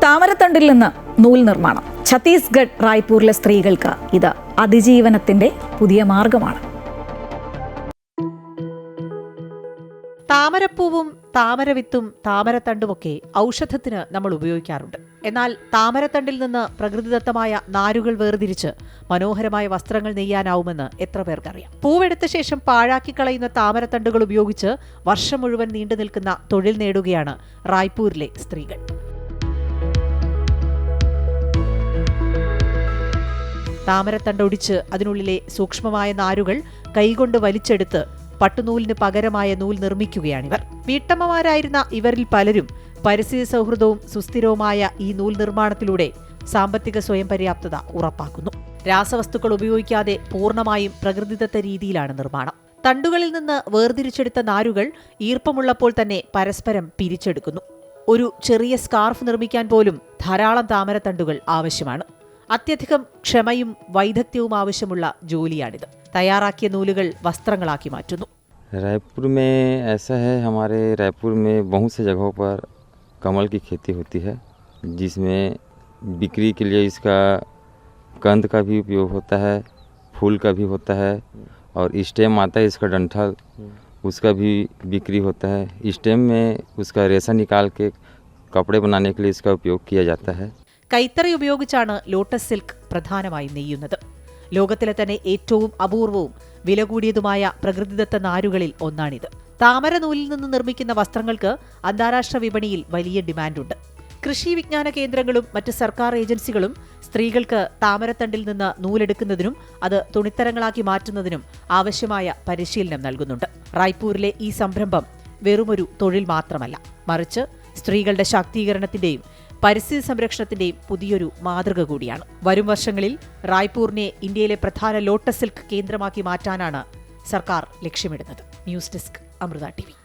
താമരത്തണ്ടിൽ നിന്ന് നൂൽ നിർമ്മാണം. ഛത്തീസ്ഗഡ് റായ്പൂരിലെ സ്ത്രീകൾക്ക് ഇത് അതിജീവനത്തിന്റെ പുതിയ മാർഗമാണ്. താമരപ്പൂവും താമരവിത്തും താമരത്തണ്ടുമൊക്കെ ഔഷധത്തിന് നമ്മൾ ഉപയോഗിക്കാറുണ്ട്. എന്നാൽ താമരത്തണ്ടിൽ നിന്ന് പ്രകൃതിദത്തമായ നാരുകൾ വേർതിരിച്ച് മനോഹരമായ വസ്ത്രങ്ങൾ നെയ്യാനാവുമെന്ന് എത്ര പേർക്കറിയാം. പൂവെടുത്ത ശേഷം പാഴാക്കി കളയുന്ന താമരത്തണ്ടുകൾ ഉപയോഗിച്ച് വർഷം മുഴുവൻ നീണ്ടു നിൽക്കുന്ന തൊഴിൽ നേടുകയാണ് റായ്പൂരിലെ സ്ത്രീകൾ. താമരത്തണ്ടൊടിച്ച് അതിനുള്ളിലെ സൂക്ഷ്മമായ നാരുകൾ കൈകൊണ്ട് വലിച്ചെടുത്ത് പട്ടുനൂലിന് പകരമായ നൂൽ നിർമ്മിക്കുകയാണിവർ. വീട്ടമ്മമാരായിരുന്ന ഇവരിൽ പലരും പരിസ്ഥിതി സൗഹൃദവും സുസ്ഥിരവുമായ ഈ നൂൽ നിർമ്മാണത്തിലൂടെ സാമ്പത്തിക സ്വയം പര്യാപ്തത ഉറപ്പാക്കുന്നു. രാസവസ്തുക്കൾ ഉപയോഗിക്കാതെ പൂർണ്ണമായും പ്രകൃതിദത്ത രീതിയിലാണ് നിർമ്മാണം. തണ്ടുകളിൽ നിന്ന് വേർതിരിച്ചെടുത്ത നാരുകൾ ഈർപ്പമുള്ളപ്പോൾ തന്നെ പരസ്പരം പിരിച്ചെടുക്കുന്നു. ഒരു ചെറിയ സ്കാർഫ് നിർമ്മിക്കാൻ പോലും ധാരാളം താമരത്തണ്ടുകൾ ആവശ്യമാണ്. അത്യധികം ക്ഷമയും വൈദഗ്ധ്യവും ആവശ്യമുള്ള ജോലിയാണിത്. തയ്യാറാക്കിയ നൂലുകൾ വസ്ത്രങ്ങളാക്കി മാറ്റുന്നു. रायपुर में ऐसा है, हमारे रायपुर में बहुत से जगहों पर कमल की खेती होती है, जिसमें बिक्री के लिए इसका कंद का भी उपयोग होता है, फूल का भी होता है और स्टेम आता है इसका डंठल, उसका भी बिक्री होता है. स्टेम में उसका रेशा निकाल के कपड़े बनाने के लिए इसका उपयोग किया जाता है. കൈത്തറി ഉപയോഗിച്ചാണ് ലോട്ടസ് സിൽക്ക് പ്രധാനമായും നെയ്യുന്നത്. ലോകത്തിലെ തന്നെ ഏറ്റവും അപൂർവവും വില കൂടിയതുമായ പ്രകൃതിദത്ത നാരുകളിൽ ഒന്നാണിത്. താമര നൂലിൽ നിന്ന് നിർമ്മിക്കുന്ന വസ്ത്രങ്ങൾക്ക് അന്താരാഷ്ട്ര വിപണിയിൽ വലിയ ഡിമാൻഡുണ്ട്. കൃഷി വിജ്ഞാന കേന്ദ്രങ്ങളും മറ്റ് സർക്കാർ ഏജൻസികളും സ്ത്രീകൾക്ക് താമരത്തണ്ടിൽ നിന്ന് നൂലെടുക്കുന്നതിനും അത് തുണിത്തരങ്ങളാക്കി മാറ്റുന്നതിനും ആവശ്യമായ പരിശീലനം നൽകുന്നുണ്ട്. റായ്പൂരിലെ ഈ സംരംഭം വെറുമൊരു തൊഴിൽ മാത്രമല്ല, മറിച്ച് സ്ത്രീകളുടെ ശാക്തീകരണത്തിന്റെയും പരിസ്ഥിതി സംരക്ഷണത്തിന്റെയും പുതിയൊരു മാതൃക കൂടിയാണ്. വരും വർഷങ്ങളിൽ റായ്പൂരിനെ ഇന്ത്യയിലെ പ്രധാന ലോട്ടസ് സിൽക്ക് കേന്ദ്രമാക്കി മാറ്റാനാണ് സർക്കാർ ലക്ഷ്യമിടുന്നത്. News desk, Amrita TV.